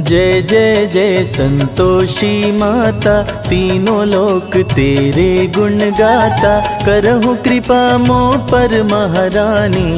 जय जय जय संतोषी माता, तीनों लोक तेरे गुण गाता। करहु कृपा मो पर महारानी,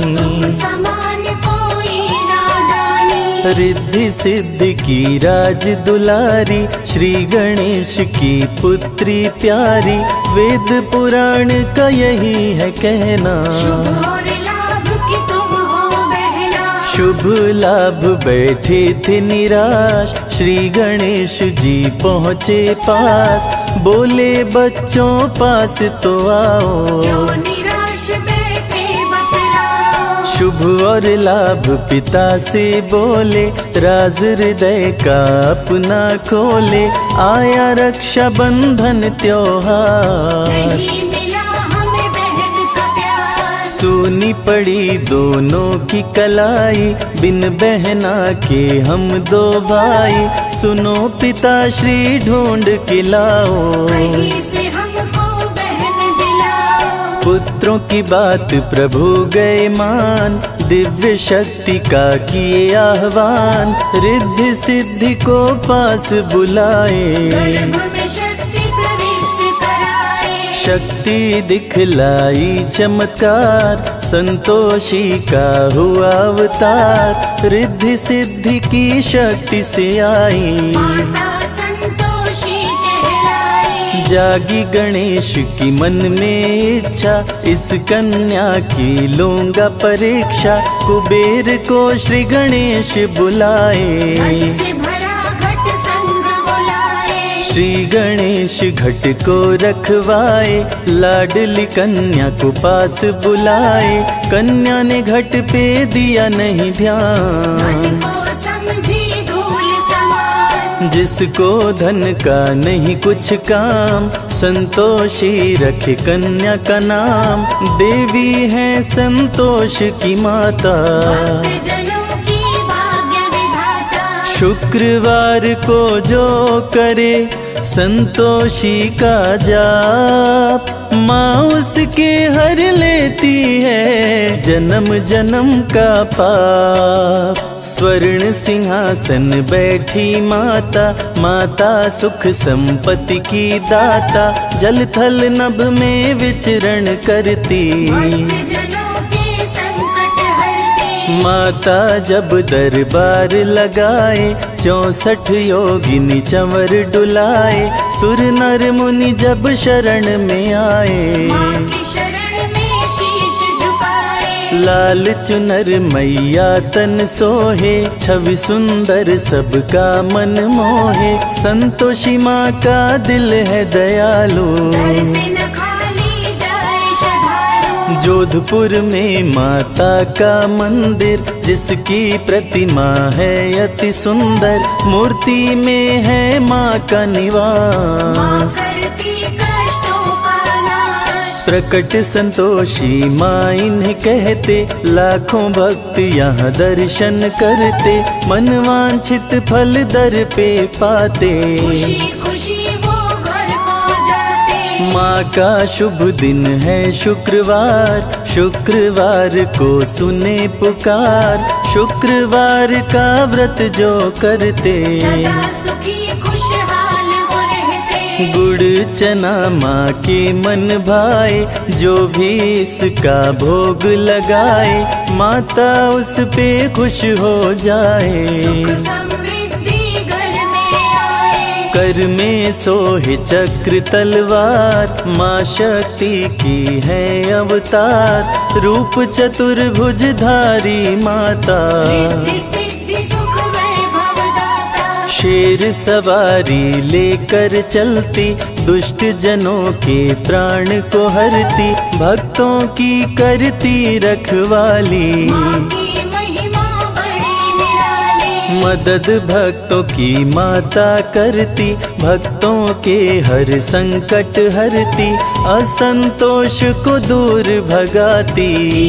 समान कोई नादानी। रिद्धि सिद्धि की राज दुलारी, श्री गणेश की पुत्री प्यारी। वेद पुराण का यही है कहना, शुभ और लाभ की तुम हो बहना। शुभ लाभ बैठे थे निराश, श्री गणेश जी पहुँचे पास। बोले बच्चों पास तो आओ, क्यों निराश बैठे बतलाओ। शुभ और लाभ पिता से बोले, राज हृदय का अपना खोले। आया रक्षा बंधन त्योहार, नहीं मिला हमें बहन का प्यार। सुनी पड़ी दोनों की कलाई, बिन बहना के हम दो भाई। सुनो पिता श्री ढूंढ के लाओ, कहीं से हमको बहन दिलाओ। पुत्रों की बात प्रभु गए मान, दिव्य शक्ति का किए आह्वान। रिद्धि सिद्धि को पास बुलाए, गर्भ में शक्ति प्रविष्ट कराए। शक्ति दिखलाई चमत्कार, संतोषी का हुआ अवतार। रिद्धि सिद्धि की शक्ति से आई, माता संतोषी कहलाई। जागी गणेश की मन में इच्छा, इस कन्या की लूंगा परीक्षा। कुबेर को श्री गणेश बुलाए, घट से भरा घट संग बुलाए। श्री गणेश घट को रखवाए। लाडली कन्या को पास बुलाए, कन्या ने घट पे दिया नहीं ध्यान। घट को समझी धूल समान। जिसको धन का नहीं कुछ काम, संतोषी रखे कन्या का नाम। देवी है संतोष की माता, भक्तजनों की भाग्य विधाता। शुक्रवार को जो करे संतोषी का जाप, माँ उसके हर लेती है जन्म जन्म का पाप। स्वर्ण सिंहासन बैठी माता, माता सुख संपत्ति की दाता। जल थल नभ में विचरण करती, भक्तजनों के संकट हरती। माता जब दरबार लगाए। 64 योगिनी चंवर डुलाए, सुर नर मुनि जब शरण में आए। माँ की शरण में शीश झुकाए। लाल चुनर मैया तन सोहे, छवि सुंदर सबका मन मोहे। संतोषी माँ का दिल है दयालु, दर से न खाली जाए श्रद्धालु। जोधपुर में माता का मंदिर, जिसकी प्रतिमा है अति सुंदर। मूर्ति में है माँ का माँ निवास, करती कष्टों का नाश। प्रकट संतोषी माँ इन्हें कहते। लाखों भक्त यहाँ दर्शन करते, मनवांछित फल दर पे पाते। खुशी खुशी वो घर को जाते। माँ का शुभ दिन है शुक्रवार, शुक्रवार को सुने पुकार। शुक्रवार का व्रत जो करते, सदा सुखी खुशहाल हो रहते। गुड़ चना माँ के मन भाए। जो भी इसका भोग लगाए, माता उस पे खुश हो जाए। सुख समृद्धि घर में आए। कर में सोहे चक्र तलवार, माँ शक्ति की है अवतार। रूप चतुर्भुज धारी माता, रिद्धि सिद्धि सुख वैभव दाता। शेर सवारी लेकर चलती, दुष्ट जनों के प्राण को हरती। भक्तों की करती रखवाली, माँ की महिमा बड़ी निराली। मदद भक्तों की माता करती। भक्तों के हर संकट हरती, असंतोष को दूर भगाती।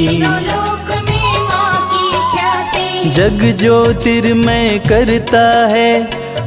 तीनों लोक में माँ की ख्याति। जग ज्योतिर्मय करता है,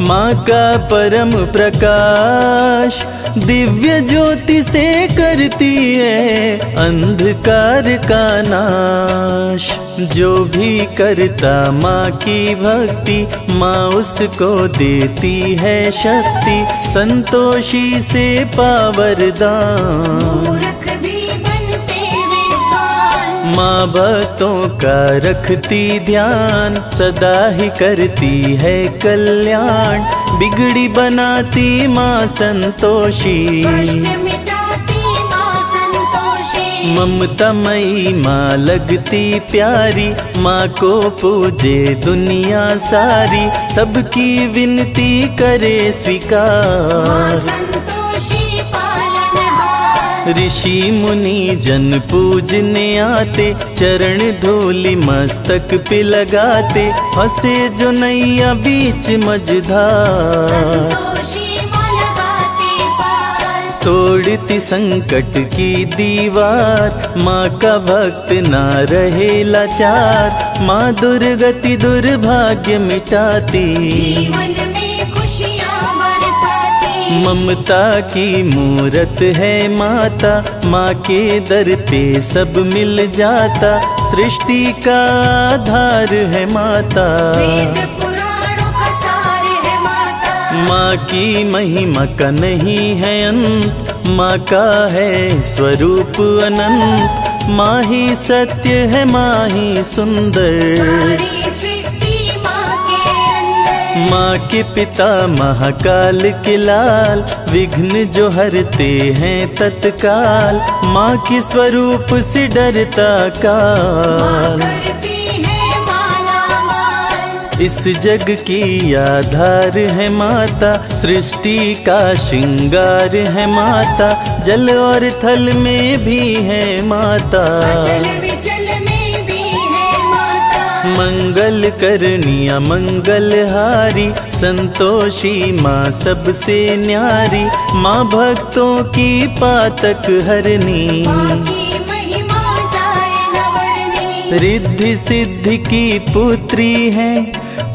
माँ का परम प्रकाश दिव्य ज्योति से करती है अंधकार का नाश। जो भी करता माँ की भक्ति, माँ उसको देती है शक्ति, संतोषी से पावरदान। मूर्ख भी बनते विद्वान। माँ भक्तों का रखती ध्यान, सदा ही करती है कल्याण। बिगड़ी बनाती माँ संतोषी, कष्ट मिटाती माँ संतोषी। ममतामयी माँ लगती प्यारी, माँ को पूजे दुनिया सारी। सबकी विनती करे माँ स्वीकार। संतोषी पालनहार। ऋषि मुनि जन पूजने आते, चरण धूलि मस्तक पे लगाते। फंसे जो नैया बीच मझधार, संतोषी माँ लगाती पार। तोड़ती संकट की दीवार। माँ का भक्त ना रहे लाचार, माँ दुर्गति दुर्भाग्य मिटाती। जीवन में खुशियाँ बरसाती। ममता की मूरत है माता, माँ के दर पे सब मिल जाता। सृष्टि का आधार है माता, वेद पुराणों का सार है माता। माँ की महिमा का नहीं है अंत, माँ का है स्वरूप अनंत। माँ ही सत्य है, माँ ही सुंदर। सारी सृष्टि माँ के अंदर। माँ के पिता महाकाल के लाल, विघ्न जो हरते हैं तत्काल। माँ के स्वरूप से डरता माँ काल। करती है मालामाल। इस जग की आधार है माता, सृष्टि का श्रृंगार है माता। जल और थल में भी है माता, अचल विचल में भी है माता। मंगल करनिया मंगलहारी। संतोषी माँ सबसे न्यारी, माँ भक्तों की पातक हरनी। माँ की महिमा जाए न वर्णनी। रिद्धि सिद्धि की पुत्री है,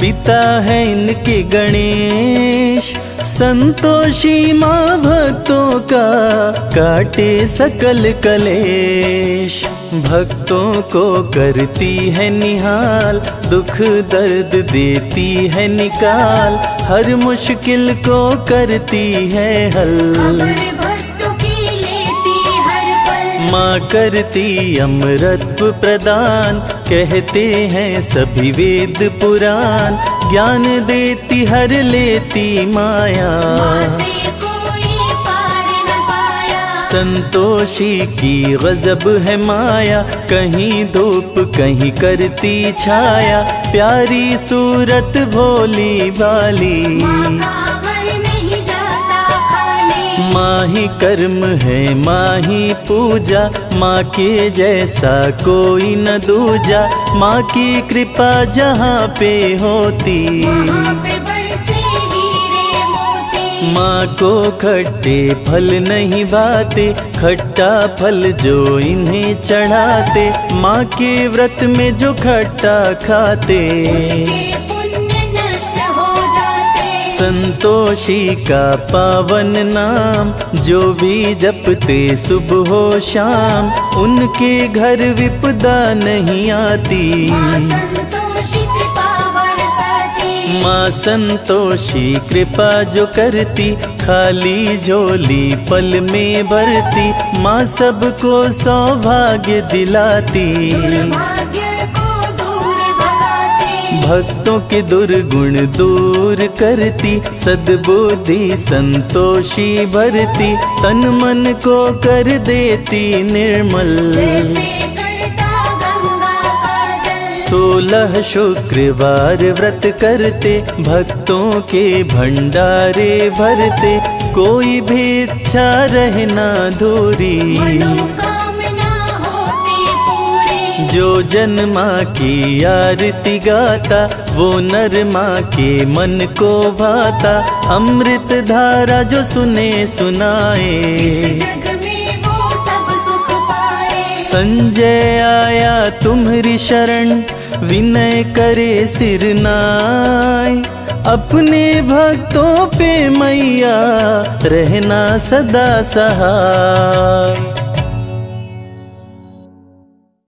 पिता है इनके गणेश। संतोषी माँ भक्तों का काटे सकल कलेश। भक्तों को करती है निहाल, दुख दर्द देती है निकाल। हर मुश्किल को करती है हल, खबर भक्तों की लेती हर पल। माँ करती अमृतत्व प्रदान। कहते हैं सभी वेद पुराण, ज्ञान देती हर लेती माया। माँ से कोई पार न पाया। संतोषी की गजब है माया, कहीं धूप कहीं करती छाया। प्यारी सूरत भोली भाली, माँ का मन नहीं जाता खाली। माँ ही कर्म है माँ ही पूजा, माँ के जैसा कोई न दूजा। माँ की कृपा जहाँ पे होती, वहाँ पे बरसे हीरे मोती। माँ को खट्टे फल नहीं भाते, खट्टा फल जो इन्हें चढ़ाते। माँ के व्रत में जो खट्टा खाते, उनके पुण्य नष्ट हो जाते। संतोषी का पावन नाम जो भी जपते सुबह हो शाम, उनके घर विपदा नहीं आती। माँ संतोषी कृपा बरसाती। माँ संतोषी कृपा जो करती, खाली झोली पल में भरती। माँ सबको सौभाग्य दिलाती, दुर्भाग्य को दूर भगाती। भक्तों के दुर्गुण दूर करती। सद्बुद्धि संतोषी भरती, तन मन को कर देती निर्मल। जैसे करता गंगा का जल। 16 शुक्रवार व्रत करते, भक्तों के भंडारे भरते। कोई भी इच्छा रहना धूरी, मनोकामना होती पूरी। जो जन माँ की आरती गाता, वो नर माँ के मन को भाता। अमृत धारा जो सुने सुनाए, इस जग में वो सब सुख पाए। संजय आया तुम्हारी शरण, विनय करे सिर नाय। अपने भक्तों पे मैया रहना सदा सहाय।